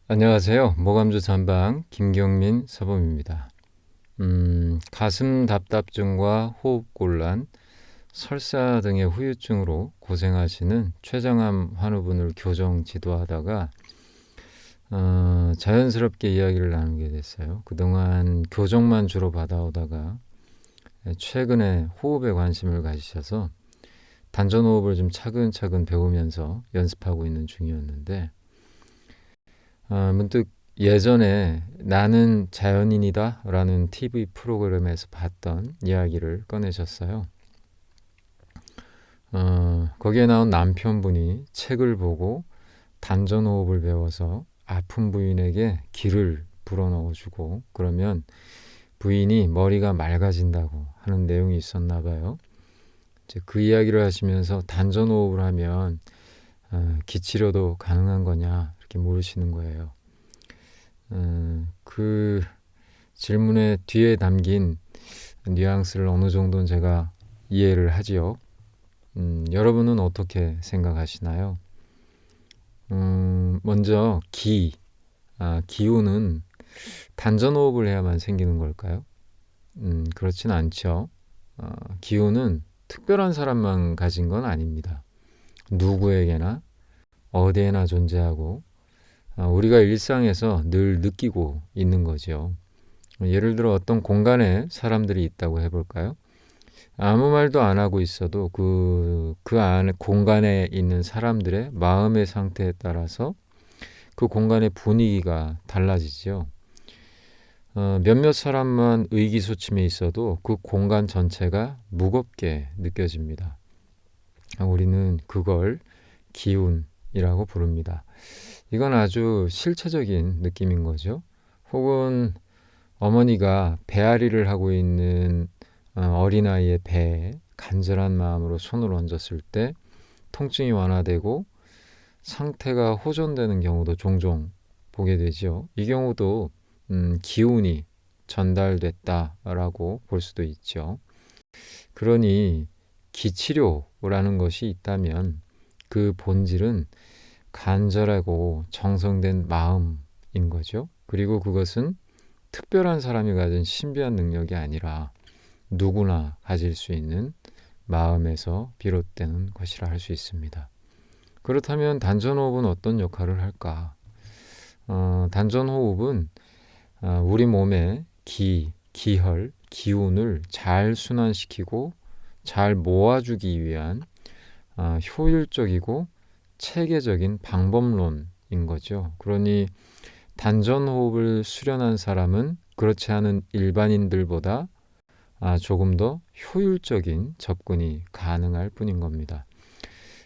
안녕하세요. 모감주 전방 김경민 사범입니다. 가슴 답답증과 호흡곤란, 설사 등의 후유증으로 고생하시는 최정암 환우분을 교정 지도하다가 자연스럽게 이야기를 나누게 됐어요. 그동안 교정만 주로 받아오다가 최근에 호흡에 관심을 가지셔서 단전호흡을 좀 차근차근 배우면서 연습하고 있는 중이었는데 문득 예전에 나는 자연인이다 라는 TV 프로그램에서 봤던 이야기를 꺼내셨어요. 거기에 나온 남편분이 책을 보고 단전호흡을 배워서 아픈 부인에게 기를 불어넣어주고 그러면 부인이 머리가 맑아진다고 하는 내용이 있었나 봐요. 이제 그 이야기를 하시면서 단전호흡을 하면 기치료도 가능한 거냐 이렇게 물으시는 거예요. 그 질문의 뒤에 담긴 뉘앙스를 어느 정도는 제가 이해를 하지요. 여러분은 어떻게 생각하시나요? 먼저 기운은 단전호흡을 해야만 생기는 걸까요? 그렇진 않죠. 기운은 특별한 사람만 가진 건 아닙니다. 누구에게나 어디에나 존재하고 우리가 일상에서 늘 느끼고 있는 거죠. 예를 들어 어떤 공간에 사람들이 있다고 해볼까요? 아무 말도 안 하고 있어도 그 안에 공간에 있는 사람들의 마음의 상태에 따라서 그 공간의 분위기가 달라지죠. 몇몇 사람만 의기소침해 있어도 그 공간 전체가 무겁게 느껴집니다. 우리는 그걸 기운이라고 부릅니다. 이건 아주 실체적인 느낌인 거죠. 혹은 어머니가 배앓이를 하고 있는 어린아이의 배에 간절한 마음으로 손을 얹었을 때 통증이 완화되고 상태가 호전되는 경우도 종종 보게 되죠. 이 경우도 기운이 전달됐다라고 볼 수도 있죠. 그러니 기치료라는 것이 있다면 그 본질은 간절하고 정성된 마음인 거죠. 그리고 그것은 특별한 사람이 가진 신비한 능력이 아니라 누구나 가질 수 있는 마음에서 비롯되는 것이라 할 수 있습니다. 그렇다면 단전호흡은 어떤 역할을 할까? 단전호흡은 우리 몸의 기혈, 기운을 잘 순환시키고 잘 모아주기 위한 효율적이고 체계적인 방법론인 거죠. 그러니 단전호흡을 수련한 사람은 그렇지 않은 일반인들보다 조금 더 효율적인 접근이 가능할 뿐인 겁니다.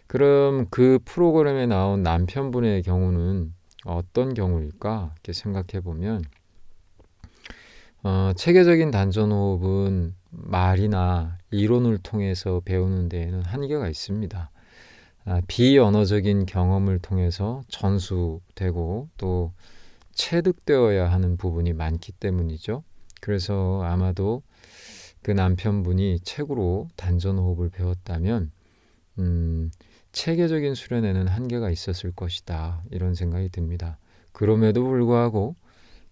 그럼 그 프로그램에 나온 남편분의 경우는 어떤 경우일까? 이렇게 생각해 보면 체계적인 단전호흡은 말이나 이론을 통해서 배우는 데에는 한계가 있습니다. 비언어적인 경험을 통해서 전수되고 또 체득되어야 하는 부분이 많기 때문이죠. 그래서 아마도 그 남편분이 책으로 단전호흡을 배웠다면 체계적인 수련에는 한계가 있었을 것이다 이런 생각이 듭니다. 그럼에도 불구하고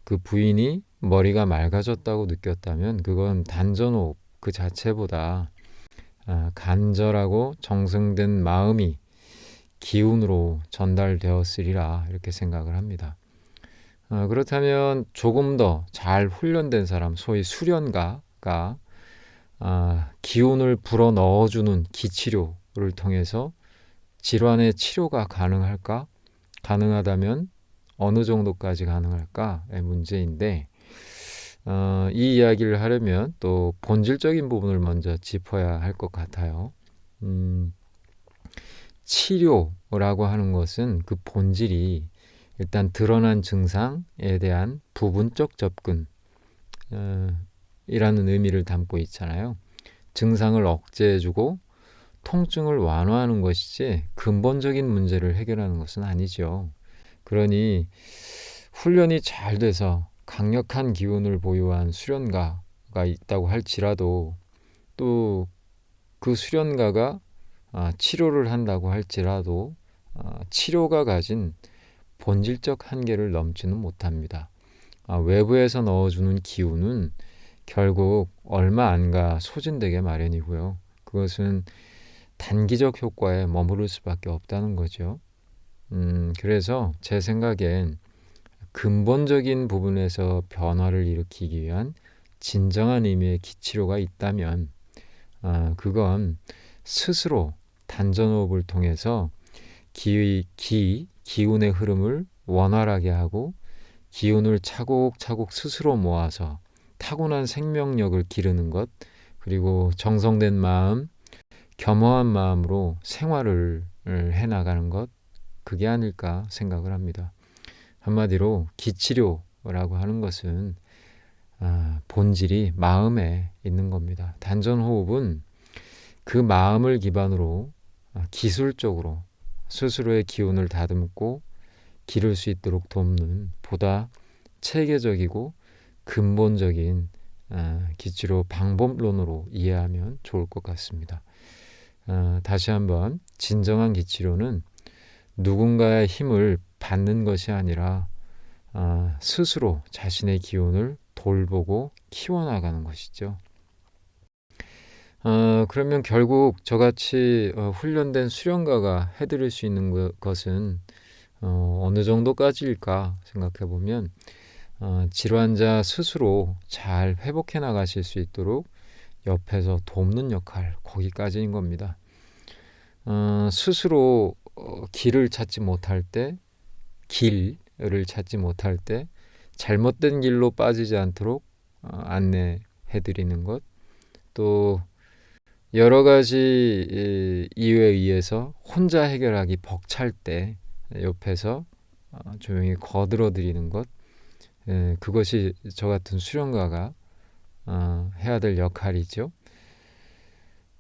그 부인이 머리가 맑아졌다고 느꼈다면 그건 단전호흡 그 자체보다 간절하고 정성된 마음이 기운으로 전달되었으리라 이렇게 생각을 합니다. 그렇다면 조금 더 잘 훈련된 사람, 소위 수련가가 기운을 불어 넣어주는 기치료를 통해서 질환의 치료가 가능할까? 가능하다면 어느 정도까지 가능할까의 문제인데 이 이야기를 하려면 또 본질적인 부분을 먼저 짚어야 할 것 같아요. 치료라고 하는 것은 그 본질이 일단 드러난 증상에 대한 부분적 접근 이라는 의미를 담고 있잖아요. 증상을 억제해주고 통증을 완화하는 것이지 근본적인 문제를 해결하는 것은 아니죠. 그러니 훈련이 잘 돼서 강력한 기운을 보유한 수련가가 있다고 할지라도 또 그 수련가가 치료를 한다고 할지라도 치료가 가진 본질적 한계를 넘지는 못합니다. 외부에서 넣어주는 기운은 결국 얼마 안 가 소진되게 마련이고요. 그것은 단기적 효과에 머무를 수밖에 없다는 거죠. 그래서 제 생각엔 근본적인 부분에서 변화를 일으키기 위한 진정한 의미의 기치료가 있다면 그건 스스로 단전호흡을 통해서 기운의 흐름을 원활하게 하고 기운을 차곡차곡 스스로 모아서 타고난 생명력을 기르는 것, 그리고 정성된 마음, 겸허한 마음으로 생활을 해나가는 것, 그게 아닐까 생각을 합니다. 한마디로 기치료라고 하는 것은 본질이 마음에 있는 겁니다. 단전호흡은 그 마음을 기반으로 기술적으로 스스로의 기운을 다듬고 기를 수 있도록 돕는 보다 체계적이고 근본적인 기치료 방법론으로 이해하면 좋을 것 같습니다. 다시 한번 진정한 기치료는 누군가의 힘을 받는 것이 아니라 스스로 자신의 기운을 돌보고 키워나가는 것이죠. 그러면 결국 저같이 훈련된 수련가가 해드릴 수 있는 것은 어느 정도까지일까 생각해 보면 질환자 스스로 잘 회복해 나가실 수 있도록 옆에서 돕는 역할, 거기까지인 겁니다. 스스로 길을 찾지 못할 때, 길을 찾지 못할 때 잘못된 길로 빠지지 않도록 안내해 드리는 것, 또 여러 가지 이유에 의해서 혼자 해결하기 벅찰 때 옆에서 조용히 거들어 드리는 것, 그것이 저 같은 수련가가 해야 될 역할이죠.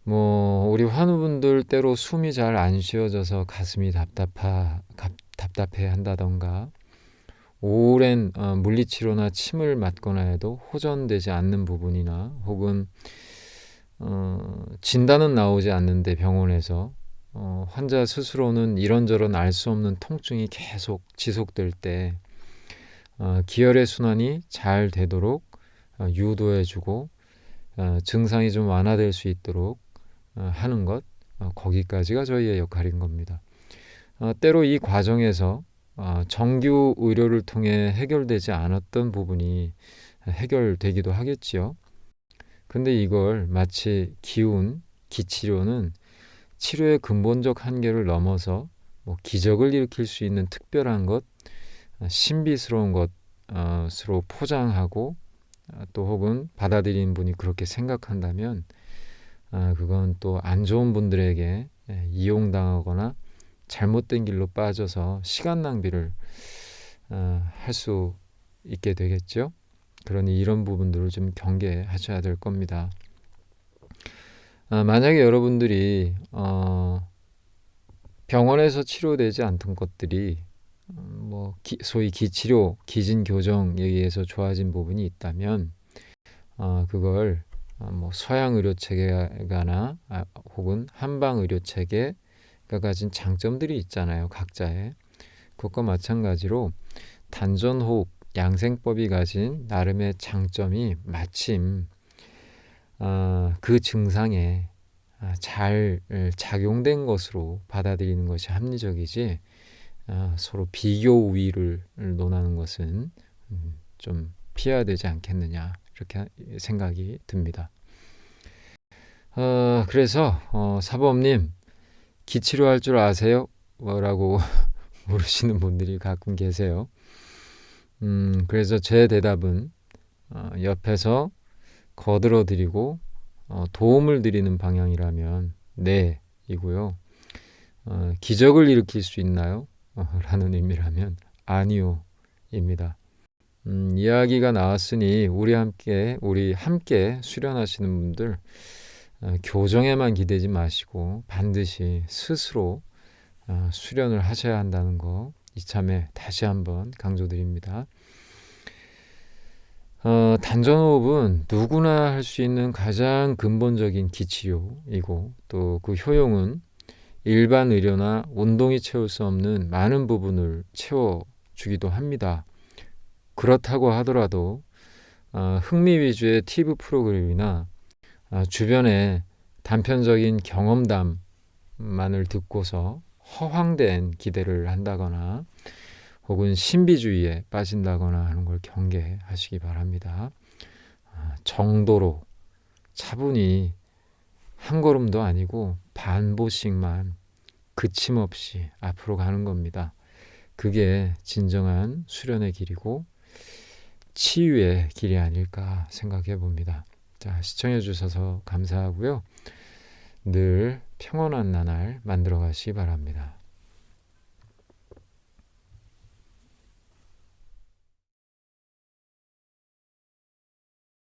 우리 환우분들 때로 숨이 잘 안 쉬어져서 가슴이 답답해 한다던가, 오랜 물리치료나 침을 맞거나 해도 호전되지 않는 부분이나, 혹은 진단은 나오지 않는데 병원에서 환자 스스로는 이런저런 알 수 없는 통증이 계속 지속될 때 기혈의 순환이 잘 되도록 유도해주고 증상이 좀 완화될 수 있도록 하는 것, 거기까지가 저희의 역할인 겁니다. 때로 이 과정에서 정규 의료를 통해 해결되지 않았던 부분이 해결되기도 하겠지요. 근데 이걸 마치 기치료는 치료의 근본적 한계를 넘어서 기적을 일으킬 수 있는 특별한 것, 신비스러운 것으로 포장하고 또 혹은 받아들이는 분이 그렇게 생각한다면 그건 또 안 좋은 분들에게 이용당하거나 잘못된 길로 빠져서 시간 낭비를 할 수 있게 되겠죠. 그러니 이런 부분들을 좀 경계하셔야 될 겁니다. 만약에 여러분들이 병원에서 치료되지 않던 것들이 소위 기치료, 기진교정에 의해서 좋아진 부분이 있다면 그걸 서양 의료 체계가나 혹은 한방 의료 체계가 가진 장점들이 있잖아요. 각자의. 그것과 마찬가지로 단전호흡, 양생법이 가진 나름의 장점이 마침 그 증상에 잘 작용된 것으로 받아들이는 것이 합리적이지, 서로 비교 우위를 논하는 것은 좀 피해야 되지 않겠느냐, 이렇게 생각이 듭니다. 그래서 사범님, 기치료할 줄 아세요? 라고 물으시는 분들이 가끔 계세요. 그래서 제 대답은 옆에서 거들어 드리고 도움을 드리는 방향이라면 네 이고요. 기적을 일으킬 수 있나요? 라는 의미라면 아니요 입니다. 이야기가 나왔으니 우리 함께 수련하시는 분들 교정에만 기대지 마시고 반드시 스스로 수련을 하셔야 한다는 거 이참에 다시 한번 강조드립니다. 단전호흡은 누구나 할 수 있는 가장 근본적인 기치료이고 또 그 효용은 일반 의료나 운동이 채울 수 없는 많은 부분을 채워주기도 합니다. 그렇다고 하더라도 흥미 위주의 TV 프로그램이나 주변의 단편적인 경험담만을 듣고서 허황된 기대를 한다거나 혹은 신비주의에 빠진다거나 하는 걸 경계하시기 바랍니다. 정도로 차분히 한 걸음도 아니고 반보씩만 그침없이 앞으로 가는 겁니다. 그게 진정한 수련의 길이고 치유의 길이 아닐까 생각해 봅니다. 자, 시청해 주셔서 감사하고요. 늘 평온한 나날 만들어 가시기 바랍니다.